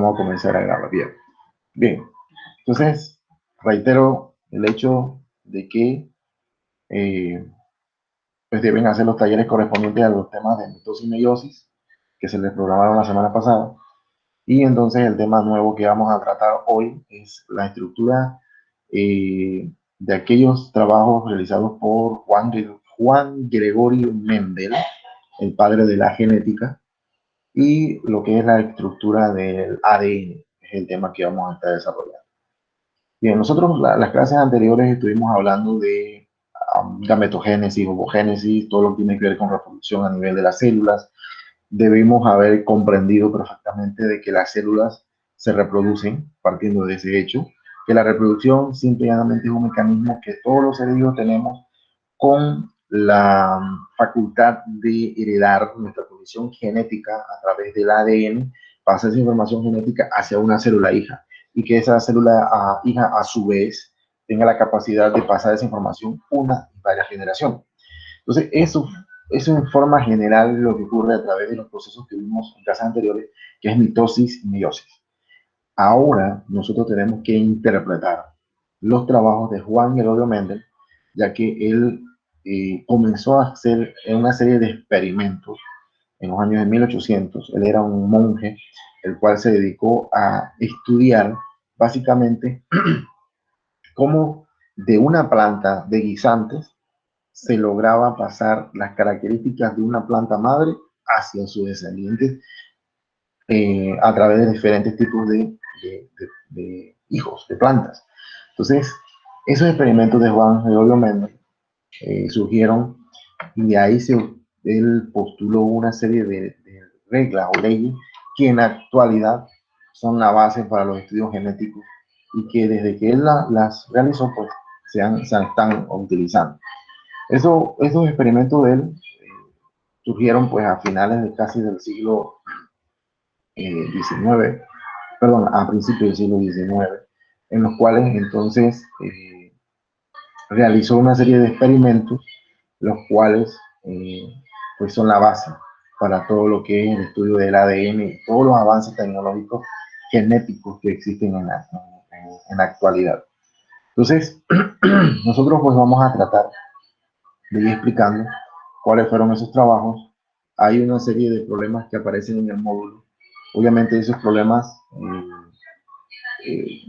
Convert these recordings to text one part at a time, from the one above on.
vamos a comenzar a grabar. Bien, bien. Entonces, reitero el hecho de que pues deben hacer los talleres correspondientes a los temas de mitosis y meiosis que se les programaron la semana pasada. Y entonces el tema nuevo que vamos a tratar hoy es la estructura de aquellos trabajos realizados por Juan Gregorio Mendel, el padre de la genética, y lo que es la estructura del ADN, es el tema que vamos a estar desarrollando. Bien, nosotros las clases anteriores estuvimos hablando de gametogénesis, ovogénesis, todo lo que tiene que ver con reproducción a nivel de las células. Debemos haber comprendido perfectamente de que las células se reproducen, partiendo de ese hecho, que la reproducción simplemente es un mecanismo que todos los seres vivos tenemos con la facultad de heredar nuestra condición genética a través del ADN, pasa esa información genética hacia una célula hija y que esa célula hija a su vez tenga la capacidad de pasar esa información una y varias generaciones. Entonces, eso en forma general lo que ocurre a través de los procesos que vimos en clases anteriores, que es mitosis y meiosis. Ahora nosotros tenemos que interpretar los trabajos de Juan Gregorio Mendel, ya que él comenzó a hacer una serie de experimentos en los años de 1800. Él era un monje, el cual se dedicó a estudiar básicamente cómo de una planta de guisantes se lograba pasar las características de una planta madre hacia sus descendientes a través de diferentes tipos de hijos, de plantas. Entonces, esos experimentos de Juan Gregorio Mendel surgieron y de ahí él postuló una serie de reglas o leyes que en la actualidad son la base para los estudios genéticos y que desde que él las realizó, pues se están utilizando. Esos experimentos de él surgieron pues a finales de casi del siglo XIX, perdón, a principios del siglo XIX, en los cuales entonces realizó una serie de experimentos, los cuales pues son la base para todo lo que es el estudio del ADN y todos los avances tecnológicos genéticos que existen en la actualidad. Entonces, nosotros pues vamos a tratar de ir explicando cuáles fueron esos trabajos. Hay una serie de problemas que aparecen en el módulo. Obviamente esos problemas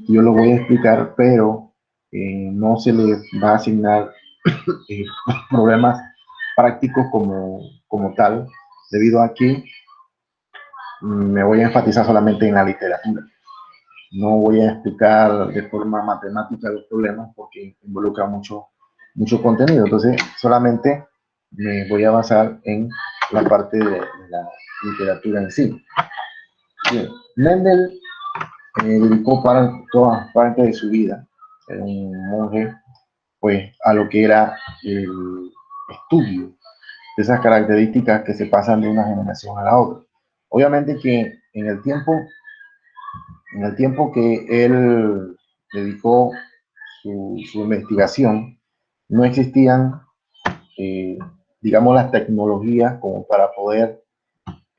yo los voy a explicar, pero no se les va a asignar problemas prácticos como tal, debido a que me voy a enfatizar solamente en la literatura. No voy a explicar de forma matemática los problemas porque involucra mucho contenido. Entonces, solamente me voy a basar en la parte de la literatura en sí. Bien. Mendel dedicó toda parte de su vida, era un monje, pues a lo que era el estudio de esas características que se pasan de una generación a la otra. Obviamente que en el tiempo que él dedicó su investigación, no existían, digamos, las tecnologías como para poder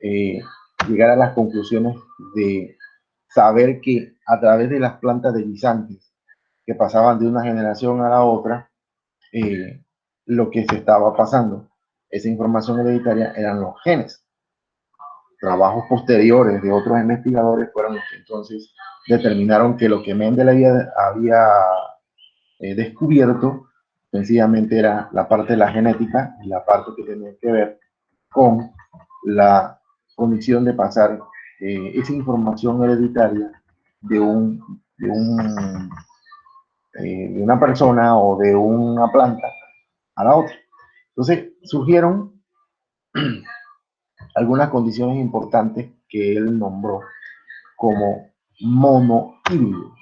llegar a las conclusiones de saber que a través de las plantas de guisantes que pasaban de una generación a la otra, lo que se estaba pasando, esa información hereditaria eran los genes. Trabajos posteriores de otros investigadores fueron los que entonces determinaron que lo que Mendel había descubierto sencillamente era la parte de la genética y la parte que tenía que ver con la condición de pasar esa información hereditaria de una persona o de una planta a la otra. Entonces surgieron algunas condiciones importantes que él nombró como monohíbrido.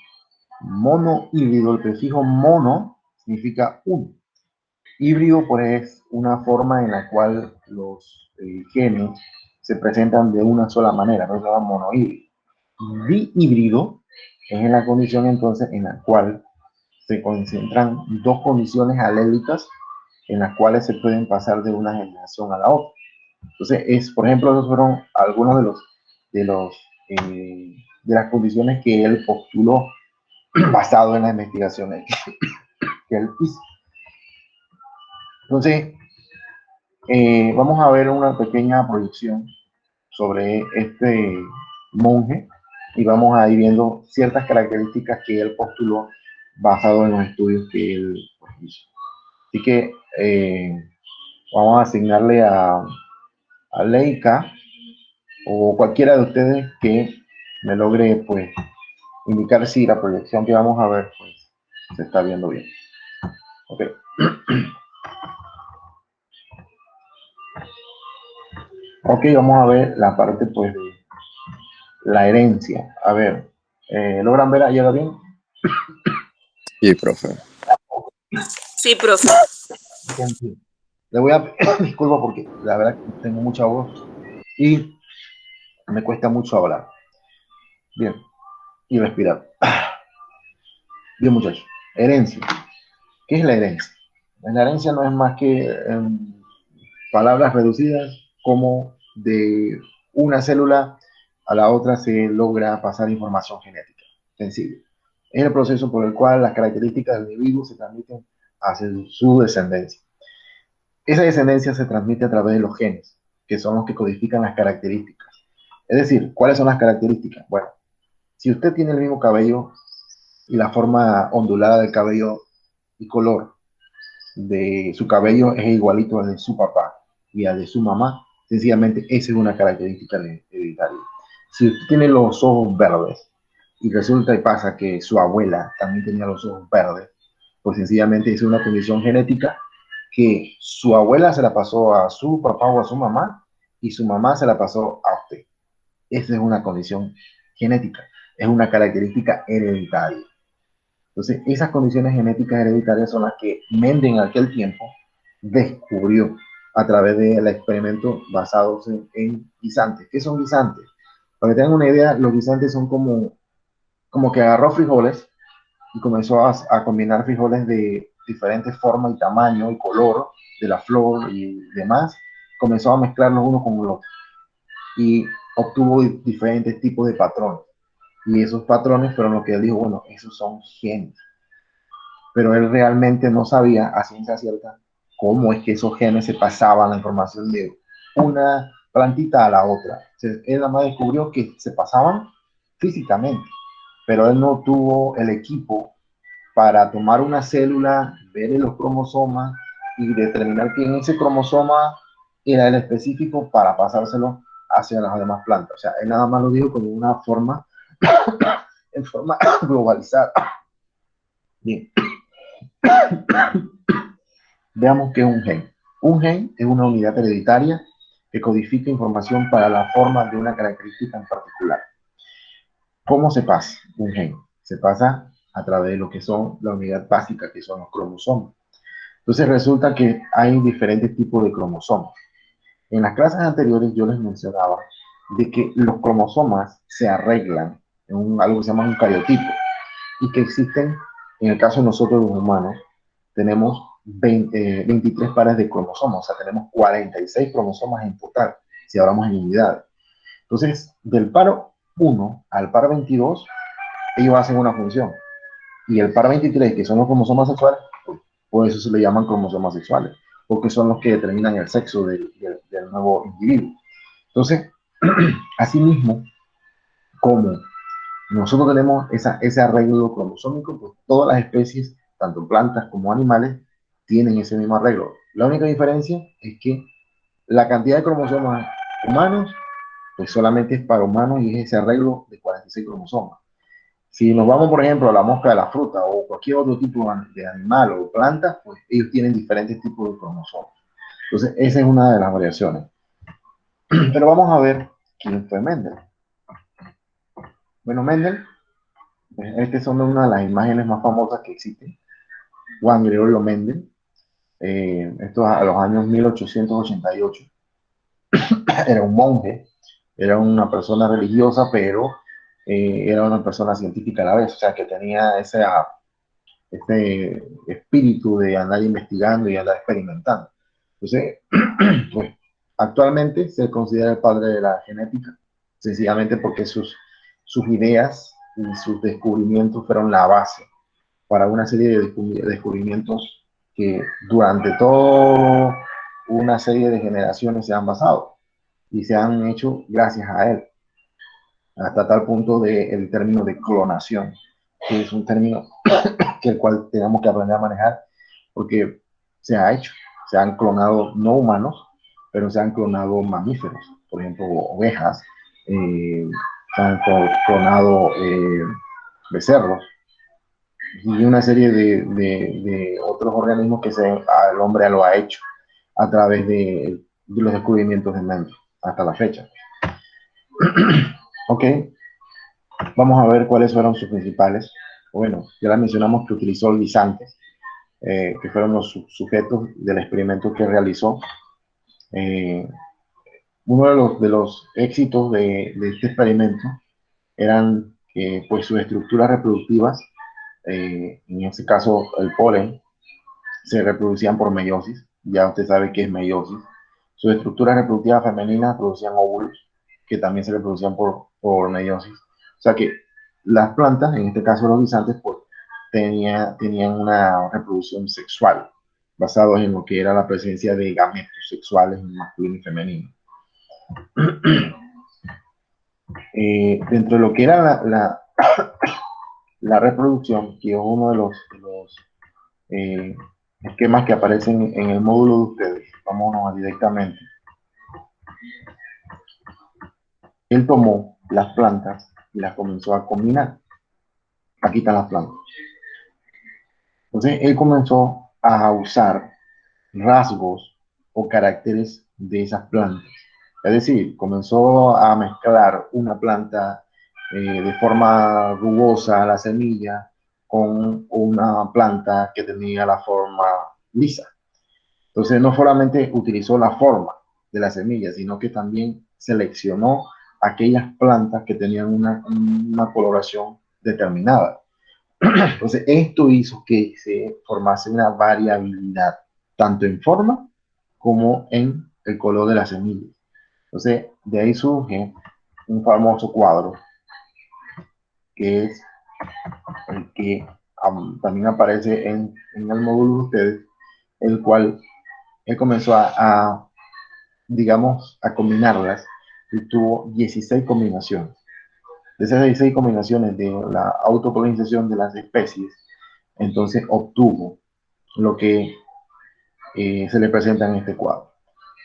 Monohíbrido, el prefijo mono significa uno. Híbrido pues es una forma en la cual los genes se presentan de una sola manera, no se llama monohíbrido. Dihíbrido es en la condición entonces en la cual se concentran dos condiciones alélicas en las cuales se pueden pasar de una generación a la otra. Entonces, por ejemplo, esos fueron algunos de los de las condiciones que él postuló basado en las investigaciones que él hizo. Entonces, vamos a ver una pequeña proyección sobre este monje y vamos a ir viendo ciertas características que él postuló basado en los estudios que él hizo. Así que vamos a asignarle a Leica o cualquiera de ustedes que me logre pues indicar si la proyección que vamos a ver pues se está viendo bien. Ok. Ok, vamos a ver la parte pues de la herencia. A ver, ¿logran ver allá bien? Sí, profe. Sí, profe. Le voy a disculpa porque la verdad que tengo mucha voz y me cuesta mucho hablar. Bien, y respirar. Bien, muchachos. Herencia. ¿Qué es la herencia? La herencia no es más que palabras reducidas como de una célula a la otra se logra pasar información genética. Sencillo. Es el proceso por el cual las características del individuo se transmiten hacia su descendencia. Esa descendencia se transmite a través de los genes, que son los que codifican las características. Es decir, ¿cuáles son las características? Bueno, si usted tiene el mismo cabello y la forma ondulada del cabello y color de su cabello es igualito al de su papá y al de su mamá, sencillamente esa es una característica hereditaria. Si usted tiene los ojos verdes y resulta y pasa que su abuela también tenía los ojos verdes, pues sencillamente es una condición genética que su abuela se la pasó a su papá o a su mamá y su mamá se la pasó a usted. Esa es una condición genética, es una característica hereditaria. Entonces, esas condiciones genéticas hereditarias son las que Mendel en aquel tiempo descubrió a través del experimento basados en guisantes. ¿Qué son guisantes? Para que tengan una idea, los guisantes son como que agarró frijoles y comenzó a combinar frijoles de diferentes formas y tamaño y color de la flor y demás. Comenzó a mezclarlos uno con el otro y obtuvo diferentes tipos de patrones. Y esos patrones fueron lo que él dijo, bueno, esos son genes. Pero él realmente no sabía a ciencia cierta cómo es que esos genes se pasaban la información de una plantita a la otra. O sea, él nada más descubrió que se pasaban físicamente, pero él no tuvo el equipo para tomar una célula, ver los cromosomas y determinar que en ese cromosoma era el específico para pasárselo hacia las demás plantas. O sea, él nada más lo dijo como una forma, en forma globalizada. Bien. Veamos qué es un gen. Un gen es una unidad hereditaria que codifica información para la forma de una característica en particular. ¿Cómo se pasa un gen? Se pasa a través de lo que son la unidad básica, que son los cromosomas. Entonces resulta que hay diferentes tipos de cromosomas. En las clases anteriores yo les mencionaba de que los cromosomas se arreglan en algo que se llama un cariotipo y que existen, en el caso de nosotros los humanos, tenemos 23 pares de cromosomas, o sea, tenemos 46 cromosomas en total, si hablamos en unidades. Entonces, del par 1 al par 22, ellos hacen una función. Y el par 23, que son los cromosomas sexuales, por eso se le llaman cromosomas sexuales, porque son los que determinan el sexo del nuevo individuo. Entonces, asimismo, como nosotros tenemos ese arreglo cromosómico, pues todas las especies, tanto plantas como animales, tienen ese mismo arreglo. La única diferencia es que la cantidad de cromosomas humanos, pues solamente es para humanos y es ese arreglo de 46 cromosomas. Si nos vamos, por ejemplo, a la mosca de la fruta o cualquier otro tipo de animal o planta, pues ellos tienen diferentes tipos de cromosomas. Entonces, esa es una de las variaciones. Pero vamos a ver quién fue Mendel. Bueno, Mendel, estas son una de las imágenes más famosas que existen. Juan Gregorio Mendel, esto a los años 1888. Era un monje, era una persona religiosa, pero era una persona científica a la vez, o sea, que tenía ese espíritu de andar investigando y andar experimentando. Entonces, pues, actualmente se considera el padre de la genética, sencillamente porque sus sus ideas y sus descubrimientos fueron la base para una serie de descubrimientos que durante toda una serie de generaciones se han basado y se han hecho gracias a él, hasta tal punto del término de clonación, que es un término que el cual tenemos que aprender a manejar, porque se ha hecho, se han clonado no humanos, pero se han clonado mamíferos, por ejemplo, ovejas, se han clonado becerros, y una serie de otros organismos que el hombre lo ha hecho a través de los descubrimientos de Mendel hasta la fecha. Ok, vamos a ver cuáles fueron sus principales. Bueno, ya mencionamos que utilizó guisantes, que fueron los sujetos del experimento que realizó. Uno de los éxitos de este experimento eran que pues sus estructuras reproductivas, en este caso el polen, se reproducían por meiosis. Ya usted sabe qué es meiosis. Sus estructuras reproductivas femeninas producían óvulos que también se reproducían por meiosis. O sea que las plantas, en este caso los guisantes, pues tenían una reproducción sexual basados en lo que era la presencia de gametos sexuales masculino y femenino. Dentro de lo que era la reproducción, que es uno de los esquemas que aparecen en el módulo de ustedes, vámonos directamente. Él tomó las plantas y las comenzó a combinar. Aquí están las plantas. Entonces él comenzó a usar rasgos o caracteres de esas plantas. Es decir, comenzó a mezclar una planta de forma rugosa, la semilla, con una planta que tenía la forma lisa. Entonces no solamente utilizó la forma de la semilla, sino que también seleccionó aquellas plantas que tenían una coloración determinada. Entonces esto hizo que se formase una variabilidad, tanto en forma como en el color de la semilla. Entonces de ahí surge un famoso cuadro, que es el que también aparece en el módulo de ustedes, el cual él comenzó digamos, a combinarlas y tuvo 16 combinaciones. De esas 16 combinaciones de la autopolinización de las especies, entonces obtuvo lo que se le presenta en este cuadro.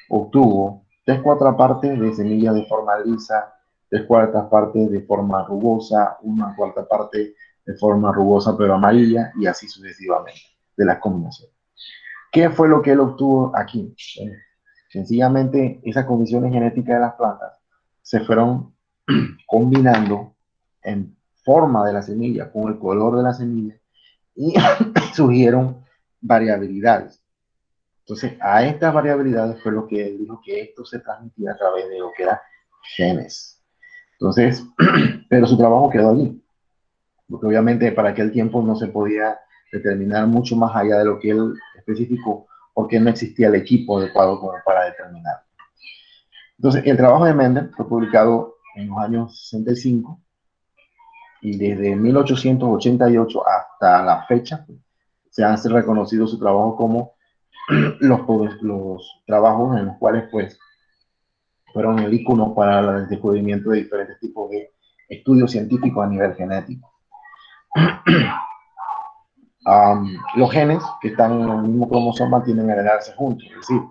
Obtuvo 3/4 partes de semillas de forma lisa, 3/4 partes de forma rugosa, 1/4 parte de forma rugosa pero amarilla, y así sucesivamente de las combinaciones. ¿Qué fue lo que él obtuvo aquí? Sencillamente esas condiciones genéticas de las plantas se fueron combinando en forma de la semilla con el color de la semilla y surgieron variabilidades. Entonces, a estas variabilidades fue lo que él dijo que esto se transmitía a través de lo que eran genes. Entonces, pero su trabajo quedó allí, porque obviamente para aquel tiempo no se podía determinar mucho más allá de lo que él especificó, porque no existía el equipo adecuado como para determinar. Entonces, el trabajo de Mendel fue publicado en los años 65 y desde 1888 hasta la fecha se han reconocido su trabajo como los trabajos en los cuales pues fueron el icono para el descubrimiento de diferentes tipos de estudios científicos a nivel genético. Los genes que están en el mismo cromosoma tienden a heredarse juntos, es decir,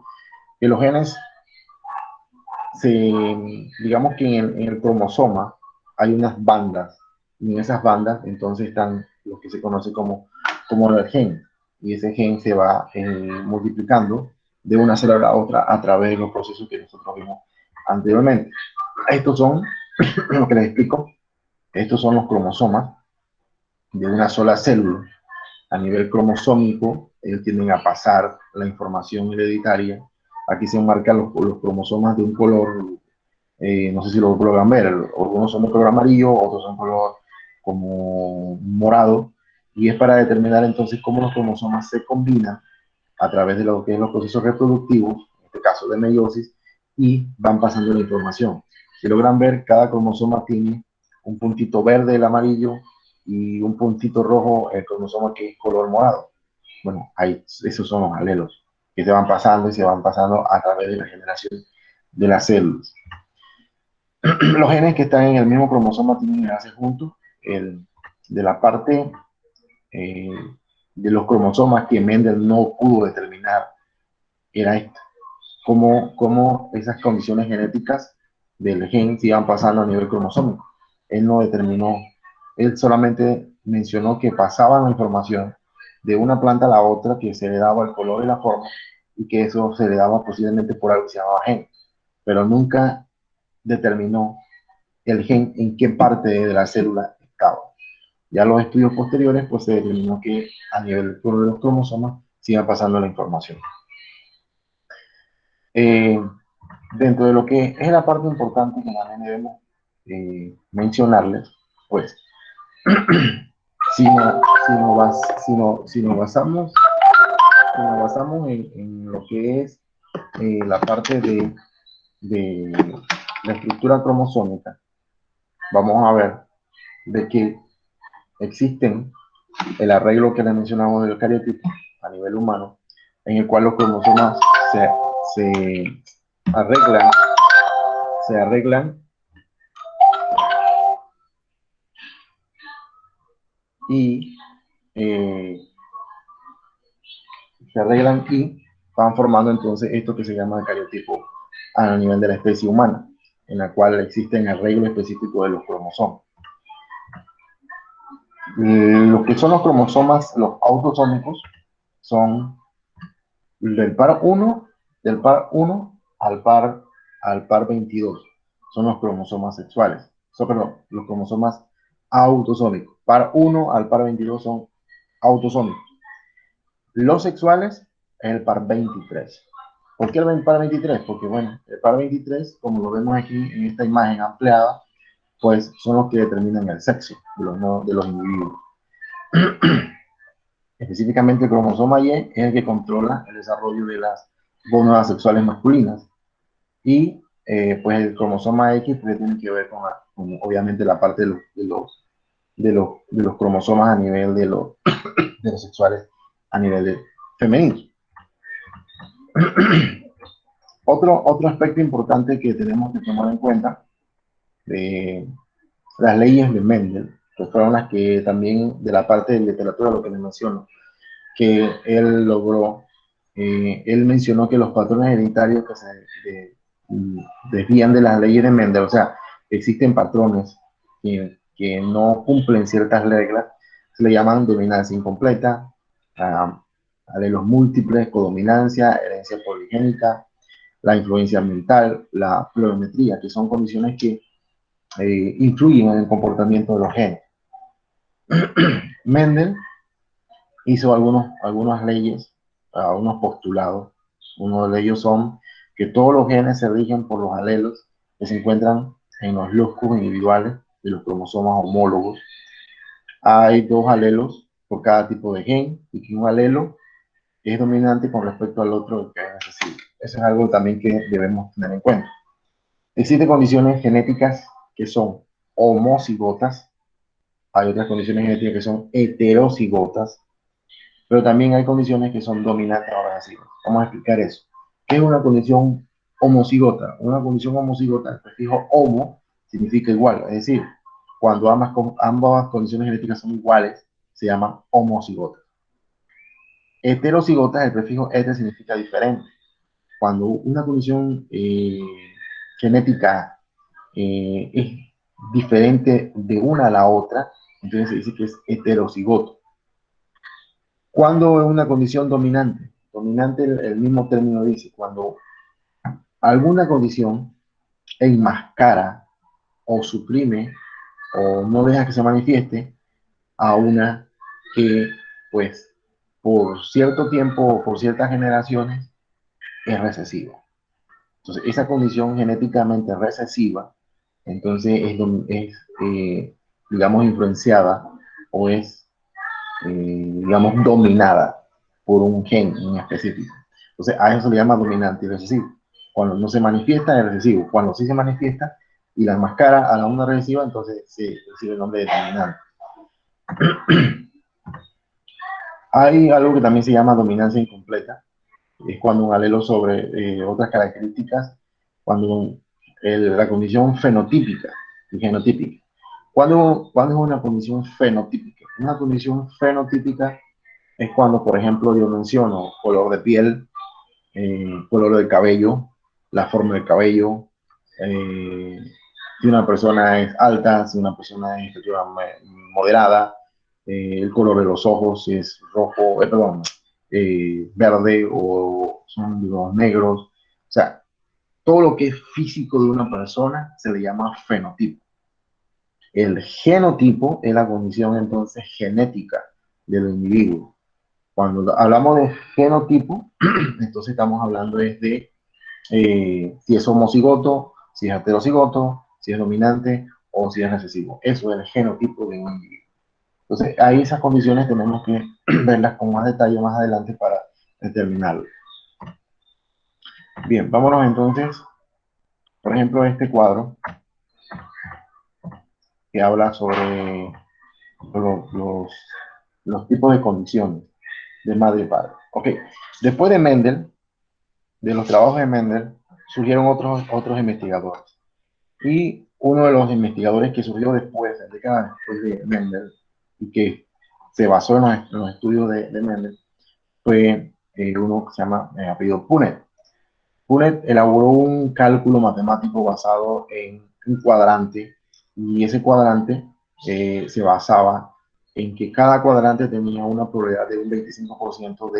que los genes digamos que en el cromosoma hay unas bandas, y en esas bandas entonces están lo que se conoce como el gen, y ese gen se va multiplicando de una célula a otra a través de los procesos que nosotros vimos anteriormente. Estos son, lo que les explico, estos son los cromosomas de una sola célula. A nivel cromosómico, ellos tienden a pasar la información hereditaria. Aquí se marcan los cromosomas de un color, no sé si lo logran ver, algunos son de color amarillo, otros son color como morado, y es para determinar entonces cómo los cromosomas se combinan a través de lo que es los procesos reproductivos, en este caso de meiosis, y van pasando la información. Si logran ver, cada cromosoma tiene un puntito verde el amarillo y un puntito rojo el cromosoma que es color morado. Bueno, esos son los alelos que se van pasando y se van pasando a través de la generación de las células. Los genes que están en el mismo cromosoma tienen enlaces juntos. De la parte de los cromosomas que Mendel no pudo determinar era esto, cómo esas condiciones genéticas del gen se iban pasando a nivel cromosómico. Él no determinó, él solamente mencionó que pasaban la información de una planta a la otra, que se le daba el color y la forma, y que eso se le daba posiblemente por algo que se llamaba gen, pero nunca determinó el gen en qué parte de la célula estaba. Ya los estudios posteriores, pues se determinó que a nivel de los cromosomas se iba pasando la información. Dentro de lo que es la parte importante que también debemos mencionarles, pues, si nos basamos en lo que es la parte de la estructura cromosómica, vamos a ver de que existen el arreglo que le mencionamos del cariotipo a nivel humano, en el cual los cromosomas se arreglan y van formando entonces esto que se llama el cariotipo a nivel de la especie humana, en la cual existen arreglos específicos de los cromosomas. Lo que son los cromosomas, los autosómicos, son del par 1 al par 22. Son los cromosomas sexuales. Los cromosomas autosómicos. Par 1 al par 22 son autosómicos. Los sexuales es el par 23. ¿Por qué el par 23? Porque, bueno, el par 23, como lo vemos aquí en esta imagen ampliada, pues son los que determinan el sexo de los individuos. Específicamente el cromosoma Y es el que controla el desarrollo de las gónadas sexuales masculinas. Y pues el cromosoma X pues, tiene que ver con obviamente la parte de los cromosomas a nivel de los sexuales a nivel de femenino. Otro aspecto importante que tenemos que tomar en cuenta de las leyes de Mendel, que fueron las que también de la parte de literatura, lo que les menciono, que él logró, él mencionó que los patrones hereditarios que se desvían de las leyes de Mendel, o sea, existen patrones que no cumplen ciertas reglas, se le llaman dominancia incompleta, alelos múltiples, codominancia, herencia poligénica, la influencia ambiental, la pluviometría, que son condiciones que influyen en el comportamiento de los genes. Mendel hizo algunas leyes, unos postulados. Uno de ellos son que todos los genes se rigen por los alelos que se encuentran en los locus individuales de los cromosomas homólogos. Hay 2 alelos por cada tipo de gen y que un alelo es dominante con respecto al otro que es recesivo. Eso es algo también que debemos tener en cuenta. Existen condiciones genéticas que son homocigotas, hay otras condiciones genéticas que son heterocigotas, pero también hay condiciones que son dominantes o recesivas. Vamos a explicar eso. ¿Qué es una condición homocigota? Una condición homocigota, el prefijo homo significa igual, es decir, cuando ambas condiciones genéticas son iguales, se llaman homocigotas. Heterocigotas, el prefijo heter significa diferente. Cuando una condición genética es diferente de una a la otra, entonces se dice que es heterocigoto. Cuando es una condición dominante, el mismo término dice, cuando alguna condición enmascara o suprime o no deja que se manifieste a una que, pues, por cierto tiempo o por ciertas generaciones es recesiva. Entonces, esa condición genéticamente recesiva, entonces digamos, influenciada o es, digamos, dominada por un gen en específico. Entonces, a eso se le llama dominante y recesivo. Cuando no se manifiesta es recesivo. Cuando sí se manifiesta y la enmascara a la onda recesiva, entonces se recibe el nombre de determinante. Hay algo que también se llama dominancia incompleta, es cuando un alelo sobre otras características, cuando la condición fenotípica y genotípica. ¿Cuándo es una condición fenotípica? Una condición fenotípica es cuando, por ejemplo, yo menciono color de piel, color del cabello, la forma del cabello, si una persona es alta, si una persona es estatura moderada, el color de los ojos, si es rojo, perdón, verde o son digamos, negros. O sea, todo lo que es físico de una persona se le llama fenotipo. El genotipo es la condición entonces genética del individuo. Cuando hablamos de genotipo, entonces estamos hablando de si es homocigoto, si es heterocigoto, si es dominante o si es recesivo. Eso es el genotipo de un individuo. Entonces, ahí esas condiciones tenemos que verlas con más detalle más adelante para determinarlo. Bien, vámonos entonces, por ejemplo, a este cuadro que habla sobre los tipos de condiciones de madre y padre. Ok, después de Mendel, de los trabajos de Mendel, surgieron otros investigadores. Y uno de los investigadores que surgió después, en décadas después de Mendel, y que se basó en los estudios de Mendel, fue uno que se llama apellido Punnett. Punnett elaboró un cálculo matemático basado en un cuadrante, y ese cuadrante se basaba en que cada cuadrante tenía una probabilidad de un 25%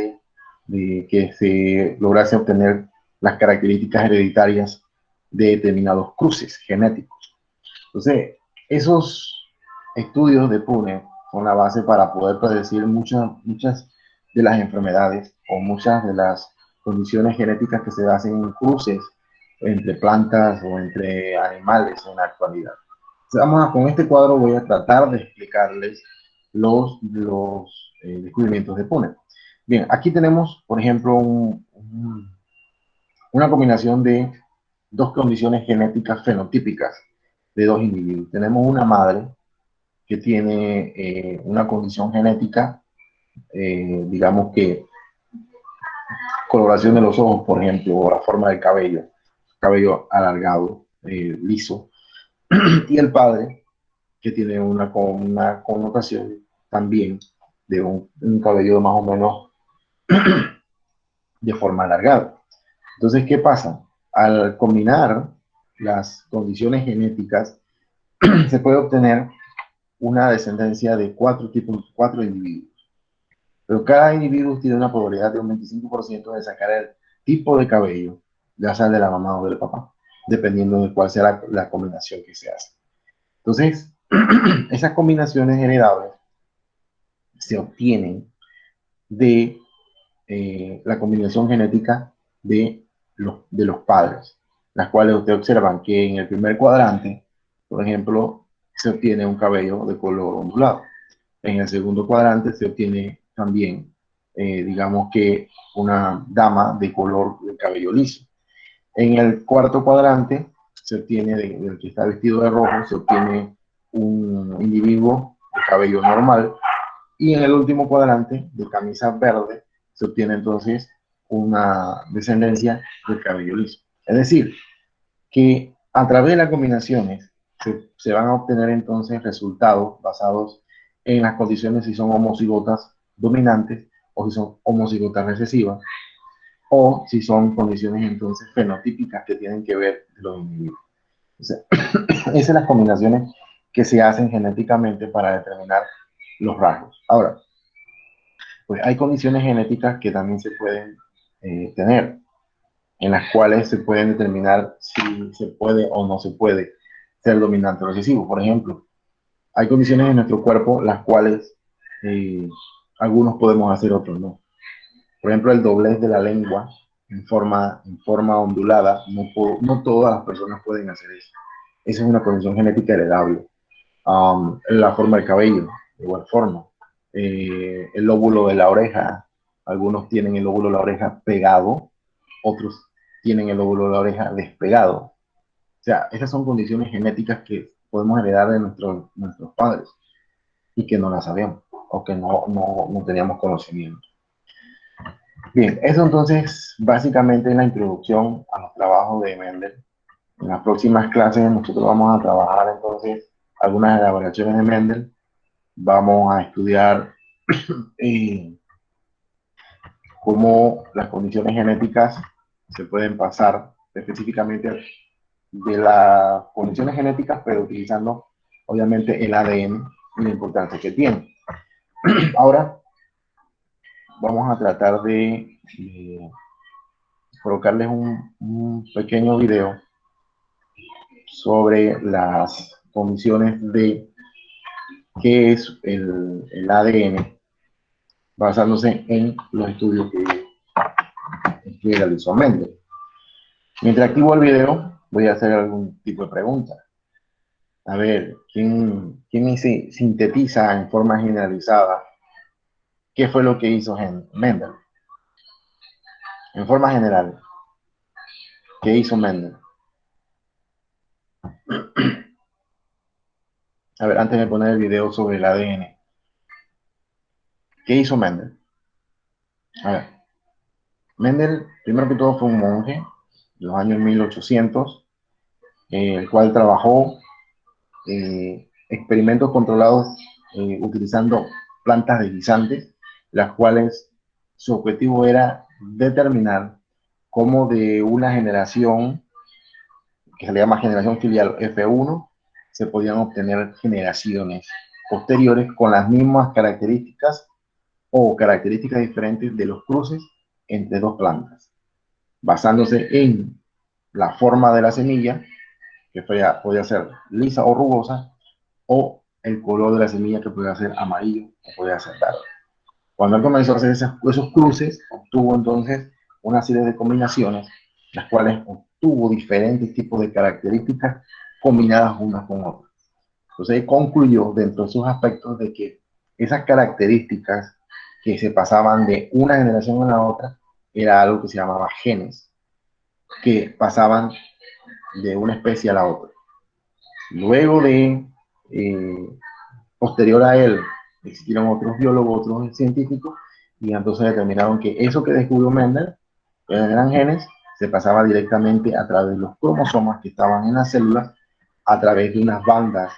de que se lograse obtener las características hereditarias de determinados cruces genéticos. Entonces, esos estudios de Punnett son la base para poder predecir muchas de las enfermedades o muchas de las condiciones genéticas que se hacen en cruces entre plantas o entre animales en la actualidad. Con este cuadro voy a tratar de explicarles los descubrimientos de Punnett. Bien, aquí tenemos, por ejemplo, una combinación de dos condiciones genéticas fenotípicas de dos individuos. Tenemos una madre que tiene una condición genética, digamos que coloración de los ojos, por ejemplo, o la forma del cabello alargado, liso, y el padre que tiene una connotación también de un cabello más o menos de forma alargada. Entonces, ¿qué pasa? Al combinar las condiciones genéticas, se puede obtener una descendencia de cuatro individuos. Pero cada individuo tiene una probabilidad de un 25% de sacar el tipo de cabello, ya sea de la mamá o del papá, dependiendo de cuál sea la combinación que se hace. Entonces, esas combinaciones heredables se obtienen de la combinación genética de los padres, las cuales ustedes observan que en el primer cuadrante, por ejemplo, se obtiene un cabello de color ondulado. En el segundo cuadrante se obtiene también, digamos que una dama de color de cabello liso. En el cuarto cuadrante se obtiene, del que está vestido de rojo, se obtiene un individuo de cabello normal. Y en el último cuadrante, de camisa verde, se obtiene entonces una descendencia de cabello liso. Es decir, que a través de las combinaciones se van a obtener entonces resultados basados en las condiciones si son homocigotas dominantes o si son homocigotas recesivas o si son condiciones entonces fenotípicas que tienen que ver de los individuos. O sea, esas son las combinaciones que se hacen genéticamente para determinar los rasgos. Ahora, pues hay condiciones genéticas que también se pueden tener, en las cuales se pueden determinar si se puede o no se puede ser dominante o recesivo. Por ejemplo, hay condiciones en nuestro cuerpo las cuales algunos podemos hacer, otros no. Por ejemplo, el doblez de la lengua en forma ondulada, no todas las personas pueden hacer eso. Esa es una condición genética heredable. La forma del cabello, de igual forma. El lóbulo de la oreja, algunos tienen el lóbulo de la oreja pegado, otros tienen el lóbulo de la oreja despegado. sea, esas son condiciones genéticas que podemos heredar de nuestros padres y que no las sabíamos o que no teníamos conocimiento. Bien, eso entonces básicamente es la introducción a los trabajos de Mendel. En las próximas clases nosotros vamos a trabajar entonces algunas elaboraciones de Mendel. Vamos a estudiar cómo las condiciones genéticas se pueden pasar específicamente de las condiciones genéticas, pero utilizando obviamente el ADN y la importancia que tiene. Ahora vamos a tratar de colocarles un pequeño video sobre las condiciones de qué es el ADN, basándose en los estudios que realizó Mendel. Mientras activo el video, voy a hacer algún tipo de pregunta. A ver, ¿quién sintetiza en forma generalizada qué fue lo que hizo Mendel? En forma general, ¿qué hizo Mendel? A ver, antes de poner el video sobre el ADN, ¿qué hizo Mendel? A ver, Mendel, primero que todo, fue un monje en los años 1800, el cual trabajó experimentos controlados utilizando plantas de guisantes, las cuales su objetivo era determinar cómo de una generación, que se le llama generación filial F1, se podían obtener generaciones posteriores con las mismas características o características diferentes de los cruces entre dos plantas, basándose en la forma de la semilla, que podía ser lisa o rugosa, o el color de la semilla, que podía ser amarillo o podía ser verde. Cuando él comenzó a hacer esos cruces, obtuvo entonces una serie de combinaciones, las cuales obtuvo diferentes tipos de características combinadas unas con otras. Entonces él concluyó dentro de sus aspectos de que esas características que se pasaban de una generación a la otra era algo que se llamaba genes, que pasaban de una especie a la otra. Luego de, posterior a él, existieron otros biólogos, otros científicos, y entonces determinaron que eso que descubrió Mendel, que eran genes, se pasaba directamente a través de los cromosomas que estaban en las células, a través de unas bandas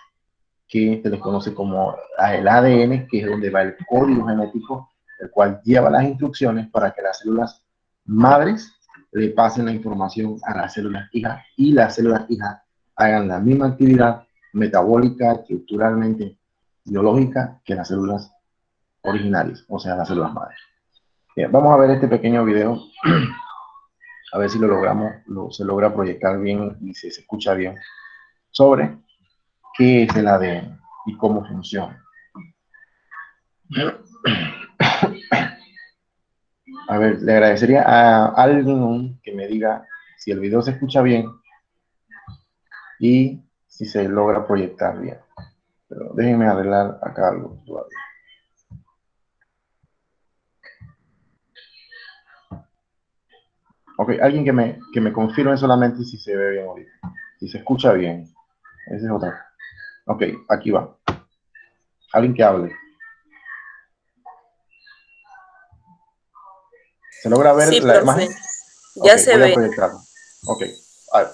que se les conoce como el ADN, que es donde va el código genético, el cual lleva las instrucciones para que las células madres le pasen la información a las células hijas y las células hijas hagan la misma actividad metabólica, estructuralmente biológica que las células originales, o sea, las células madres. Bien, vamos a ver este pequeño video, a ver si lo logramos, se logra proyectar bien y se escucha bien, sobre qué es el ADN y cómo funciona. A ver, le agradecería a alguien que me diga si el video se escucha bien y si se logra proyectar bien. Pero déjenme arreglar acá algo todavía. Ok, alguien que me confirme solamente si se ve bien ahorita. Si se escucha bien. Esa es otra. Ok, aquí va. Alguien que hable. ¿Se logra ver Sí, la profe. imagen? Ya Ok, se voy a ve. proyectarlo. Ok, a ver.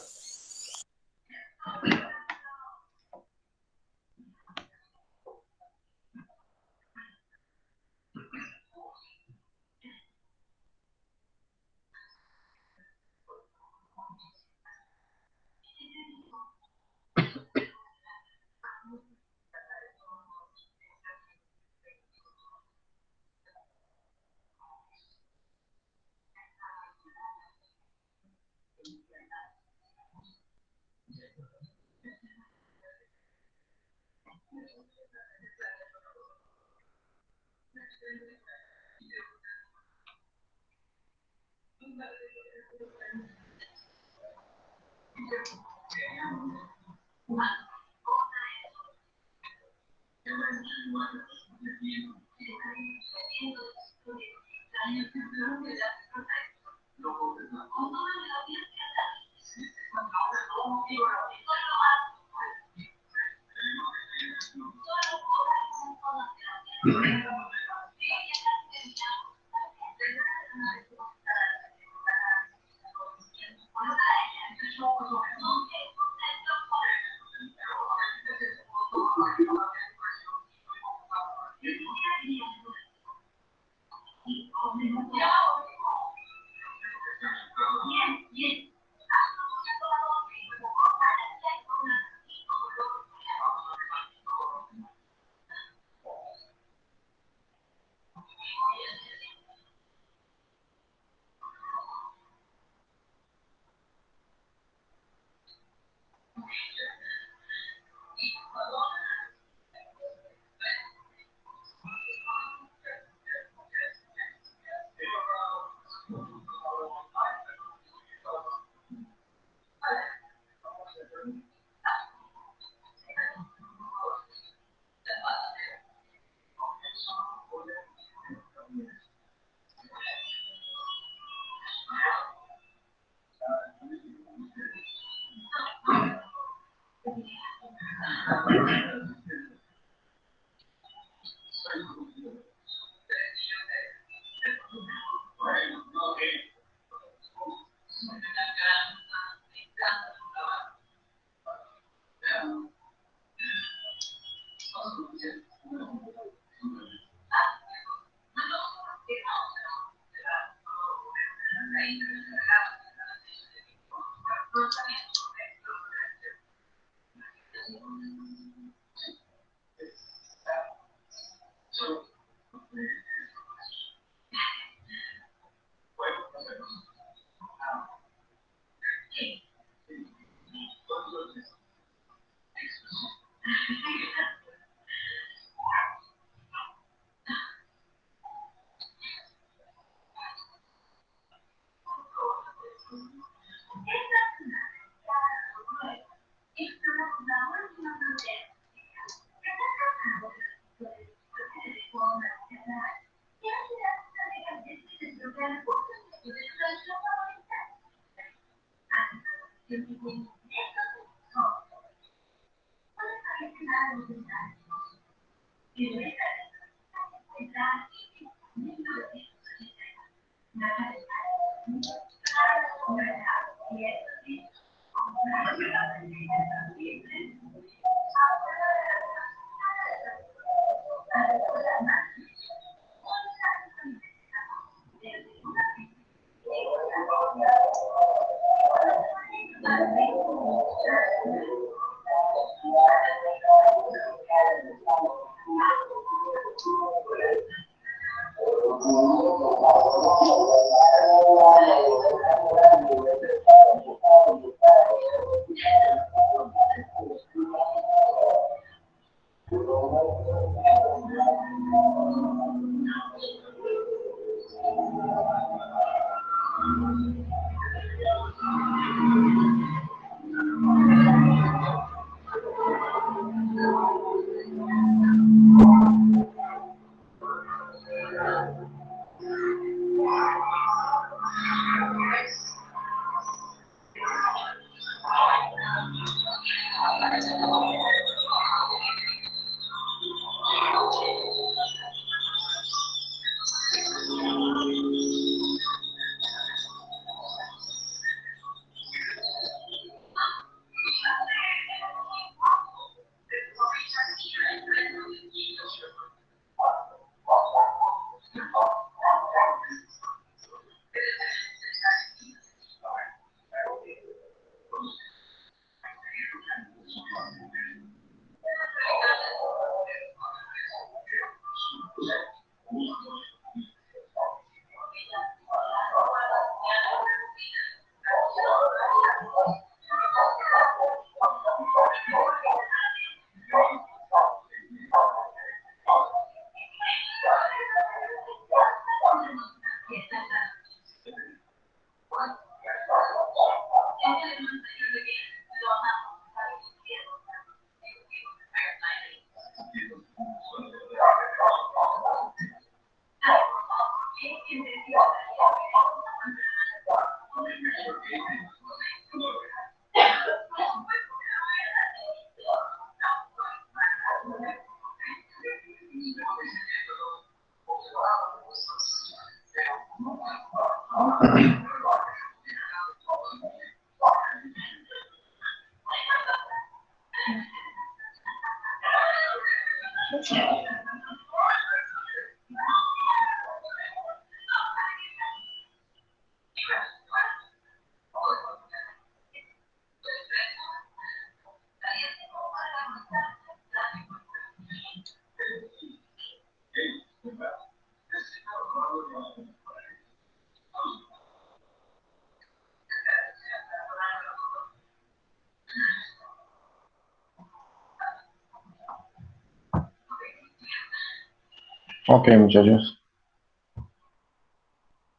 Ok, muchachos.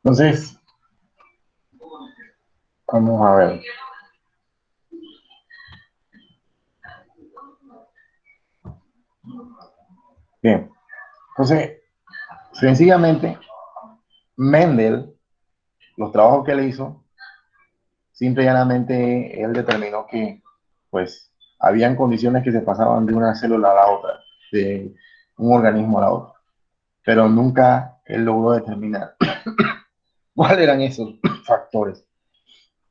Entonces, vamos a ver. Bien. Entonces, sencillamente, Mendel, los trabajos que él hizo, simple y llanamente, él determinó que, pues, habían condiciones que se pasaban de una célula a la otra, de un organismo a la otra, pero nunca él logró determinar cuáles eran esos factores.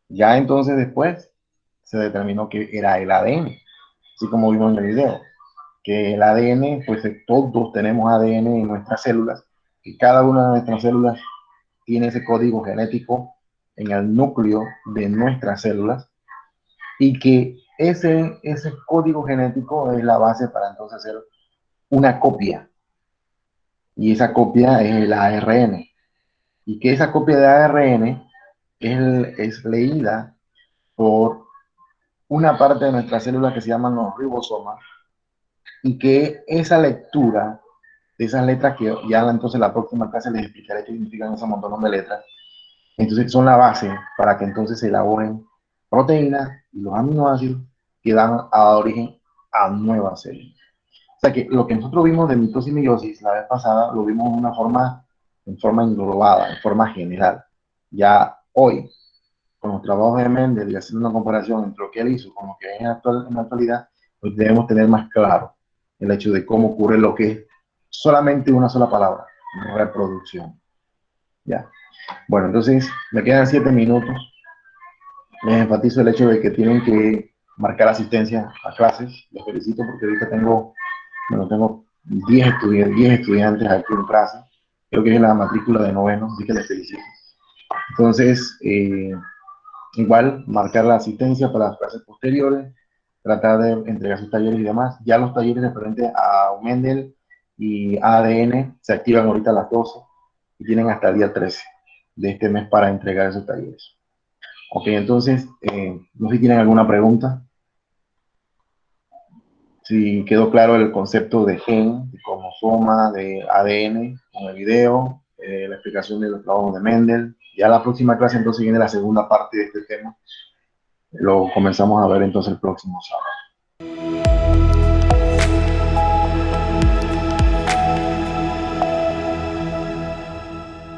Ya entonces después se determinó que era el ADN, así como vimos en el video, que el ADN, pues todos tenemos ADN en nuestras células, y cada una de nuestras células tiene ese código genético en el núcleo de nuestras células, y que ese código genético es la base para entonces hacer una copia, y esa copia es el ARN, y que esa copia de ARN es leída por una parte de nuestra célula que se llaman los ribosomas, y que esa lectura de esas letras, que ya entonces la próxima clase les explicaré qué significan esos montón de letras, entonces son la base para que entonces se elaboren proteínas y los aminoácidos que dan a origen a nuevas células. O sea que lo que nosotros vimos de mitosis y meiosis la vez pasada, lo vimos en forma englobada, en forma general. Ya hoy, con los trabajos de Mendel y haciendo una comparación entre lo que él hizo con lo que es en la actualidad, pues debemos tener más claro el hecho de cómo ocurre lo que es solamente una sola palabra, reproducción. Ya. Bueno, entonces me quedan 7 minutos. Les enfatizo el hecho de que tienen que marcar asistencia a clases. Les felicito porque ahorita tengo 10 estudiantes aquí en clase. Creo que es la matrícula de noveno, así que les felicito. Entonces, igual, marcar la asistencia para las clases posteriores, tratar de entregar sus talleres y demás. Ya los talleres referentes a Mendel y ADN se activan ahorita a las 12 y tienen hasta el día 13 de este mes para entregar esos talleres. Ok, entonces, no sé si tienen alguna pregunta. Si quedó claro el concepto de gen, de cromosoma, de ADN con el video, la explicación de los trabajos de Mendel. Ya la próxima clase entonces viene la segunda parte de este tema. Lo comenzamos a ver entonces el próximo sábado.